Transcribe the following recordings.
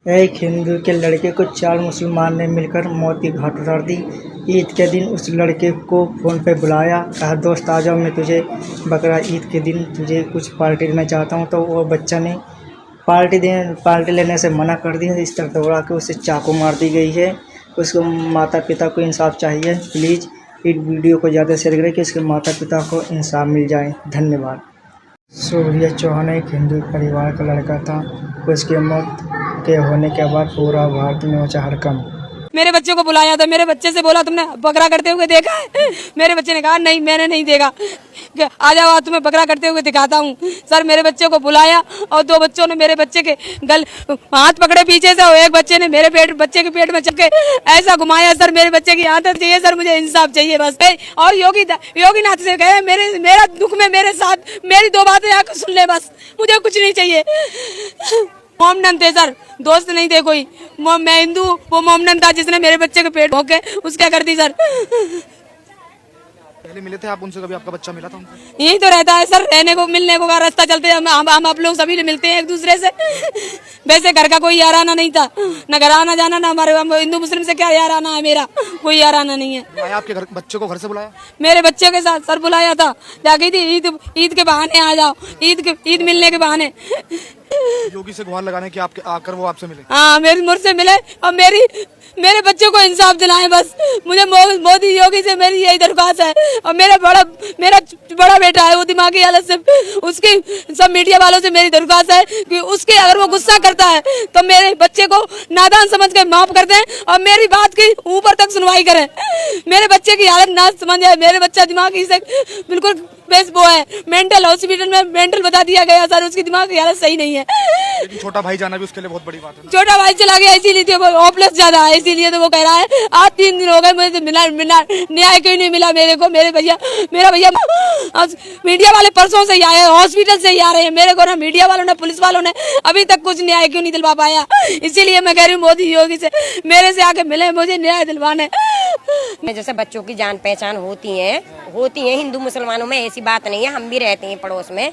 एक हिंदू के लड़के को 4 मुसलमान ने मिलकर मौत की घाट उतार दी। ईद के दिन उस लड़के को फ़ोन पे बुलाया, कहा दोस्त आ जाओ, मैं तुझे बकरा ईद के दिन तुझे कुछ पार्टी देना चाहता हूँ। तो वो बच्चा ने पार्टी लेने से मना कर दिया। इस तरह दौड़ा के उसे चाकू मार दी गई है। उसको माता पिता को इंसाफ चाहिए। प्लीज़ इस वीडियो को ज़्यादा शेयर करें कि उसके माता पिता को इंसाफ मिल जाए। धन्यवाद। सूर्य चौहान एक हिंदू परिवार का लड़का था। उसकी मौत के होने के बाद पूरा भारत में मचा हड़कंप। मेरे बच्चे को बुलाया था, मेरे बच्चे से बोला तुमने बकरा करते हुए देखा है? मेरे बच्चे ने कहा नहीं मैंने नहीं देखा। आ जाओ तुम्हें बकरा करते हुए दिखाता हूँ। सर मेरे बच्चे को बुलाया और 2 बच्चों ने मेरे बच्चे के हाथ पकड़े पीछे से और एक बच्चे ने मेरे बच्चे के पेट में चक्के ऐसा घुमाया। सर मेरे बच्चे की यहाँ तक चाहिए सर, मुझे इंसाफ चाहिए बस। और योगी नाथ से कहे मेरा दुख में मेरे साथ मेरी 2 बातें आकर सुन ले बस, मुझे कुछ नहीं चाहिए। मोमडन थे सर, दोस्त नहीं थे कोई। मैं हिंदू, वो मोमडन था जिसने मेरे बच्चे के पेट भोग के उसका कर दी सर। पहले मिले थे आप उनसे, कभी आपका बच्चा मिला था उनसे? यही तो रहता है सर, रहने को मिलने को का रास्ता चलते हम आप लोग सभी मिलते हैं एक दूसरे से। वैसे घर का कोई याराना नहीं था, न घर आना जाना, न हमारे हिंदू मुस्लिम से क्या याराना है, मेरा कोई याराना नहीं है। बुलाया आपके घर, बच्चे को घर से बुलाया? मेरे बच्चे के साथ सर बुलाया था, जाके थी ईद के बहाने आ जाओ, ईद मिलने के बहाने। योगी से गुहार लगाने की आपके आकर वो आपसे मिले? हाँ मेरी मुझसे मिले और मेरे बच्चे को इंसाफ दिलाएं बस। मुझे मोदी योगी से मेरी यही दरख्वास्त है। और मेरा बड़ा बेटा है, वो दिमागी हालत से, उसकी सब मीडिया वालों से मेरी दरख्वास्त है कि उसके अगर वो गुस्सा करता है तो मेरे बच्चे को नादान समझ के माफ कर दें और मेरी बात की ऊपर तक सुनवाई करें। मेरे बच्चे की हालत ना समझ आए, मेरे बच्चा दिमागी से बिल्कुल बेस वो है, मेंटल हॉस्पिटल में मेंटल बता दिया गया सर, उसकी दिमाग की हालत सही नहीं है। लेकिन छोटा भाई जाना भी उसके लिए बहुत बड़ी बात है। छोटा भाई चला गया इसीलिए तो होपलेस ज्यादा है, इसीलिए तो वो कह रहा है आज 3 दिन हो गए मुझे मिला न्याय क्यों नहीं मिला मेरे को। मेरा भैया मीडिया वाले परसों से ही आए, हॉस्पिटल से ही आ रहे हैं, मेरे को ना मीडिया वालों ने पुलिस वालों ने अभी तक कुछ न्याय क्यों नहीं दिलवा पाया। इसीलिए मैं कह रही हूँ मोदी योगी से मेरे से आके मिले, मुझे न्याय दिलवाने। जैसे बच्चों की जान पहचान होती है हिंदू मुसलमानों में, ऐसी बात नहीं है, हम भी रहते हैं पड़ोस में,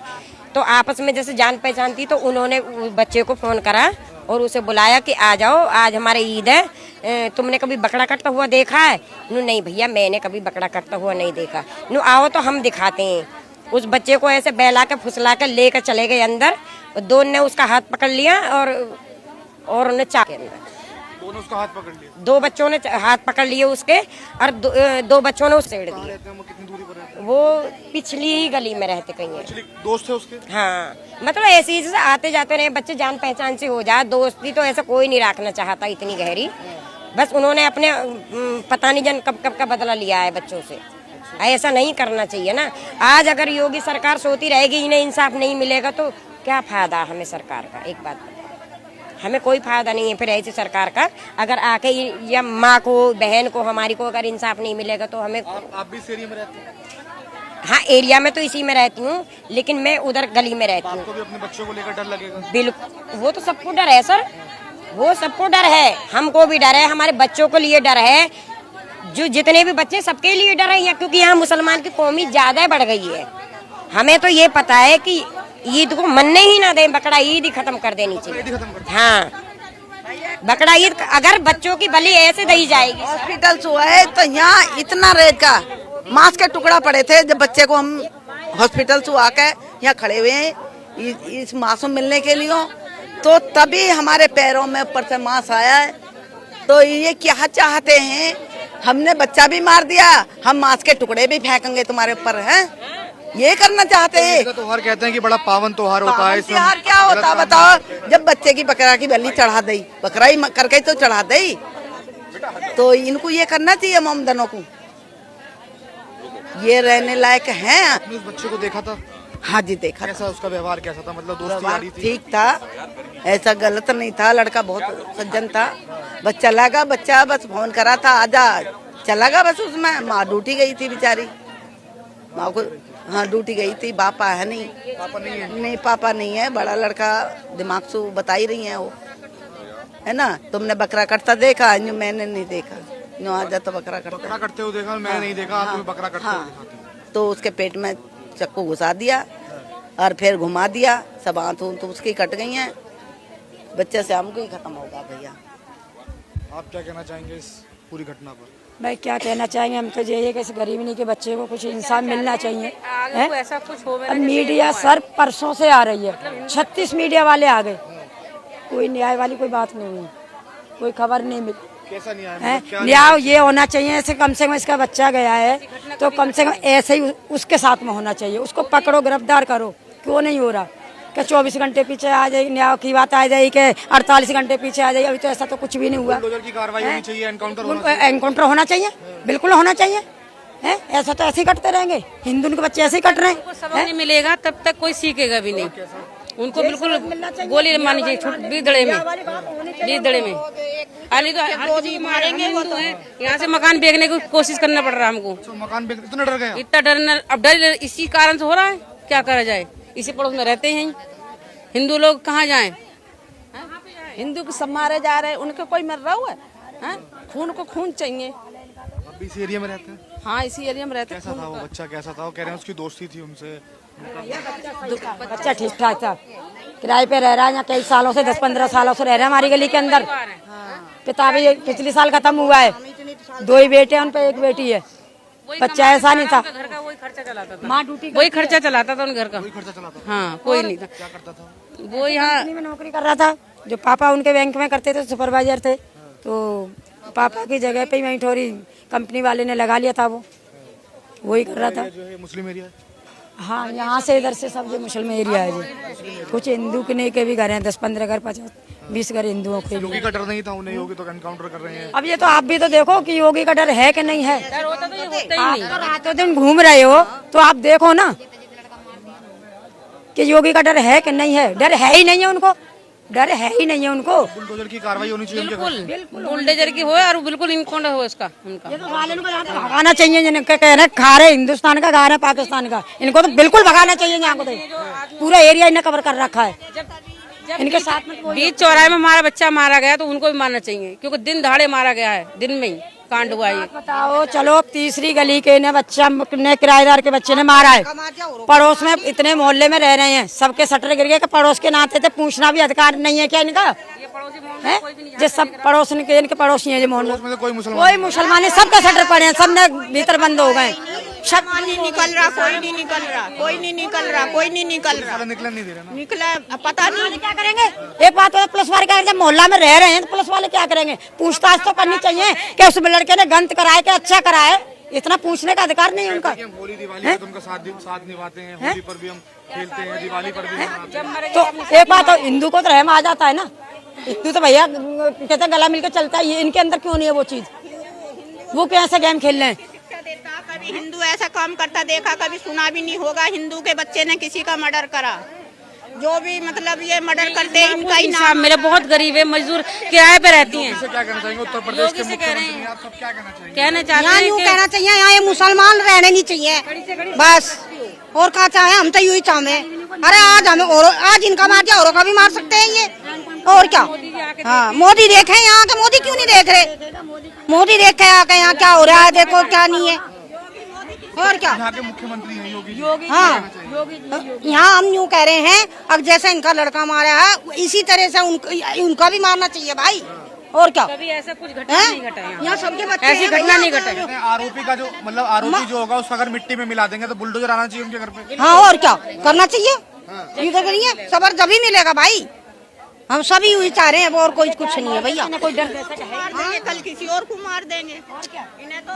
तो आपस में जैसे जान पहचान थी तो उन्होंने बच्चे को फोन करा और उसे बुलाया कि आ जाओ आज हमारे ईद है, तुमने कभी बकरा कटता हुआ देखा है? नहीं भैया मैंने कभी बकरा कटता हुआ नहीं देखा। आओ तो हम दिखाते हैं। उस बच्चे को ऐसे बहला के फुसला के लेकर चले गए अंदर, 2 ने उसका हाथ पकड़ लिया और उन्हें चाके अंदर दोनों उसका हाथ पकड़ लिया। 2 बच्चों ने हाथ पकड़ लिए उसके और 2 बच्चों ने उसे छेड़ दिया। कितनी दूरी पर रहते हैं? वो पिछली ही गली में रहते कहीं है। दोस्त थे उसके? हाँ मतलब ऐसे ही आते जाते रहे बच्चे, जान पहचान से हो जाए। दोस्ती तो ऐसा कोई नहीं रखना चाहता इतनी गहरी, बस उन्होंने अपने पता नहीं जन कब का बदला लिया है बच्चों से। ऐसा नहीं करना चाहिए ना। आज अगर योगी सरकार सोती रहेगी इन्हें इंसाफ नहीं मिलेगा तो क्या फायदा हमें सरकार का? एक बात हमें कोई फायदा नहीं है फिर ऐसी सरकार का। अगर आके या माँ को बहन को हमारी को अगर इंसाफ नहीं मिलेगा तो हमें। आप भी इस एरिया में रहते हैं? हाँ एरिया में तो इसी में रहती हूँ, लेकिन मैं उधर गली में रहती हूँ। आपको भी अपने बच्चों को लेकर डर लगेगा? बिल्कुल, वो तो सबको डर है सर, वो सबको डर है, हमको भी डर है, हमारे बच्चों को लिए डर है, जो जितने भी बच्चे सबके लिए डर है, क्योंकि यहाँ मुसलमान की कौमी ज्यादा बढ़ गई है। हमें तो ये पता है कि ईद को मनने ही ना दें, बकरा ईद ही खत्म कर देनी चाहिए। हाँ बकरा ईद अगर बच्चों की बलि ऐसे दी जाएगी। हॉस्पिटल से हुआ है तो यहाँ इतना रेत का मांस के टुकड़ा पड़े थे। जब बच्चे को हम हॉस्पिटल से आके यहाँ खड़े हुए हैं इस मासूम मिलने के लिए, तो तभी हमारे पैरों में ऊपर से मांस आया है। तो ये क्या चाहते हैं? हमने बच्चा भी मार दिया, हम मांस के टुकड़े भी फेंकेंगे तुम्हारे ऊपर, हैं? ये करना चाहते हैं। तो त्योहार कहते हैं कि बड़ा पावन त्योहार होता है। त्योहार क्या होता है बताओ? जब बच्चे की बकरा की बलि चढ़ा दी, बकरा ही करके तो चढ़ा दी, तो इनको ये करना चाहिए मोमदनों को। ये रहने लायक हैं। आपने उस बच्चे को देखा था? हाँ जी देखा। कैसा उसका व्यवहार कैसा था? मतलब दोस्ती यारी थी? ठीक था, ऐसा गलत नहीं था, लड़का बहुत सज्जन था। बस चला गया, बच्चा बस फोन करा था आजा, चला गया बस। उसमें माँ ड्यूटी गई थी बेचारी, माँ को हाँ ड्यूटी गई थी, पापा है नहीं। पापा नहीं है? नहीं पापा नहीं है, बड़ा लड़का दिमाग से बता ही रही है वो, है ना। तुमने बकरा कटता देखा? मैंने नहीं देखा। आजा तो बकरा करते हुए देखा? मैंने नहीं देखा। आप बकरा कटते हुए दिखाते हैं। तो उसके पेट में चक्कू घुसा दिया और फिर घुमा दिया, सब आंतों तो उसकी कट गई हैं। बच्चे से हमको ही खत्म होगा भैया। आप क्या कहना चाहेंगे इस पूरी घटना पर? भाई क्या कहना चाहेंगे, हम तो यही है कि इस गरीबनी के बच्चे को कुछ इंसाफ मिलना चाहिए। हैं? ऐसा कुछ हो अब मीडिया सर परसों से आ रही है, 36 मीडिया वाले आ गए, कोई न्याय वाली कोई बात नहीं हुई, कोई खबर नहीं मिली। कैसा नहीं आया? है न्याय ये होना चाहिए, ऐसे कम से कम इसका बच्चा गया है तो कम से कम ऐसे ही उसके साथ में होना चाहिए, उसको पकड़ो गिरफ्तार करो। क्यों नहीं हो रहा कि 24 घंटे पीछे आ जाएगी, न्याय की बात आ जाएगी कि 48 घंटे पीछे आ जाएगी, अभी तो ऐसा तो कुछ भी नहीं हुआ। बुलडोजर की कार्रवाई होनी चाहिए, एनकाउंटर होना चाहिए, बिल्कुल होना चाहिए। है ऐसा तो ऐसे ही कटते रहेंगे, हिंदू के बच्चे ऐसे ही कट रहे हैं। सबक नहीं मिलेगा तब तक कोई सीखेगा भी नहीं। उनको बिल्कुल गोली मारनी चाहिए, 20 धड़े में। अरे तो हर किसी को मारेंगे, हिंदू है, यहाँ से मकान बेचने की कोशिश करना पड़ रहा है हमको। मकान बेच इतना डर गया? इतना डरना, अब डर इसी कारण से हो रहा है, क्या करा जाए। इसी पड़ोस में रहते हैं हिंदू लोग, कहाँ जाएं? हिंदू को सब मारे जा रहे हैं, उनका कोई मर रहा हुआ है? खून को खून चाहिए। अब इस एरिया में रहते हैं? हाँ, इसी एरिया में रहते हैं। कैसा था वो बच्चा, कैसा था? वो कह रहे हैं उसकी दोस्ती थी उनसे। बच्चा ठीक ठाक था, किराए पे रह रहा है यहाँ कई सालों से, 10-15 सालों से रह रहा है हमारी गली के अंदर। पिता भी पिछले साल खत्म हुआ है, 2 ही बेटे हैं, उन पे 1 बेटी है। बच्चा ऐसा नहीं था, घर का वही खर्चा चलाता था, माँ ड्यूटी वही खर्चा चलाता था उन घर का। हाँ, कोई नहीं था। क्या करता था वो यहाँ में नौकरी कर रहा था, जो पापा उनके बैंक में करते थे, सुपरवाइजर थे, तो पापा की जगह पे ही वहीं थोड़ी कंपनी वाले ने लगा लिया था, वो वही कर रहा था। जो है मुस्लिम एरिया है? हाँ, यहाँ से इधर से सब ये मुसलमान एरिया है जी। कुछ हिंदू के भी घर हैं, 10-15 घर, 50-20 घर हिंदुओं के भी। योगी का डर नहीं था उन्हें? योगी तो एनकाउंटर कर रहे हैं। अब ये तो आप भी तो देखो कि योगी का डर है कि नहीं है। डर होता तो ये होता ही आप नहीं। तो रातों दिन घूम रहे हो तो आप देखो ना कि योगी का डर है कि नहीं है। डर है ही नहीं है उनको, डर है ही नहीं है उनको। बुलडोजर की कार्रवाई होनी चाहिए उनके घर। बिल्कुल बुलडोजर की हो और बिल्कुल इनकाउंटर हो इसका, उनका। ये तो साले इनको यहाँ से भगाना चाहिए, जिनके कह रहे खा रहे हिंदुस्तान का, खा रहे पाकिस्तान का, इनको तो बिल्कुल भगाना चाहिए। यहाँ को तो पूरा एरिया इन्हें कवर कर रखा है। इनके साथ में बीच चौराहे में हमारा बच्चा मारा गया तो उनको भी मारना चाहिए, क्योंकि दिन दहाड़े मारा गया है, दिन में ही कांड हुआ है। बताओ, चलो तीसरी गली के ने बच्चा ने किराएदार के बच्चे ने मारा है, पड़ोस में इतने मोहल्ले में रह रहे हैं, सबके शटर गिर गए कि पड़ोस के नाते थे, पूछना भी अधिकार नहीं है क्या इनका? है जो सब पड़ोस के इनके पड़ोसी हैं, जो मोहल्ले उसमें तो कोई मुसलमान है, सबके शटर पड़े हैं, सब ने भीतर बंद हो गए। नहीं निकल रहा, कोई नहीं निकल रहा, कोई नहीं निकल रहा, कोई नहीं निकल रहा, निकलने नहीं दे रहे ना। निकला पता नहीं क्या करेंगे। एक बात है, पुलिस वाले क्या, जब मोहल्ला में रह रहे हैं तो पुलिस वाले क्या करेंगे? पूछताछ तो करनी चाहिए कि उस लड़के ने गलत कराए कि अच्छा कराए, इतना पूछने का अधिकार नहीं है उनका। होली दिवाली पर तुमका साथ निभाते हैं, होली पर भी हम खेलते हैं, दिवाली पर भी हम तो एक बात, तो हिंदू को तो रहम आ जाता है ना, हिंदू तो भैया कहते गला मिलकर चलता है, इनके अंदर क्यों नहीं है वो चीज? वो कैसे गेम खेल रहे हैं? कभी हिंदू ऐसा काम करता देखा, कभी सुना भी नहीं होगा हिंदू के बच्चे ने किसी का मर्डर करा। जो भी मतलब ये मर्डर करते हैं इनका ही नाम। मेरे बहुत गरीब है, मजदूर किराए पे रहती हैं। क्या कहना चाहेंगे उत्तर प्रदेश के मुख्यमंत्री? आप सब क्या कहना चाहेंगे? कहना चाहते यहाँ हैं यूँ कि कहना चाहिए, यहाँ ये मुसलमान रहने नहीं चाहिए बस, और क्या चाहे, हम तो यू ही चाहे। अरे आज हमें आज इनका मार दिया, औरों का भी मार सकते हैं ये, और क्या? हाँ, मोदी देखे यहाँ के, मोदी क्यों नहीं देख रहे? मोदी देखे आके यहाँ क्या हो रहा है, देखो क्या नहीं है, और क्या? यहाँ के मुख्यमंत्री हैं योगी। हाँ, यहाँ हम यूँ कह रहे हैं, अब जैसे इनका लड़का मारा है इसी तरह से उनका भी मारना चाहिए भाई, और क्या? कभी ऐसा कुछ घटना नहीं घटा यहाँ सबके बच्चे ऐसी घटना नहीं घटाई। आरोपी का जो मतलब आरोपी जो होगा उसका अगर मिट्टी में मिला देंगे तो बुलडोजर आना चाहिए उनके घर पे। हाँ, और क्या करना चाहिए? ये तो करिए, सबर जब ही मिलेगा भाई, हम सभी यही चाह रहे हैं, और कोई कुछ नहीं है भैया। कोई डर मार देंगे, कल किसी और को मार देंगे।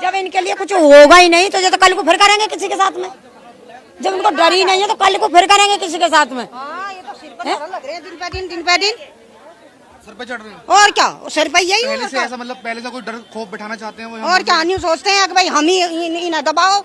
जब इनके लिए कुछ होगा ही नहीं तो ये तो कल को फिर करेंगे किसी के साथ में। जब उनको डर ही नहीं है तो कल को फिर करेंगे किसी के साथ में। ये तो सिर पर लग रहे हैं दिन पे दिन, सर पे चढ़ रहे हैं। और क्या सिर पे यही पहले से ऐसा मतलब पहले से कोई डर खौफ बिठाना चाहते हैं वो? और क्या नहीं सोचते हैं कि भाई हम ही इन्हें दबाओ,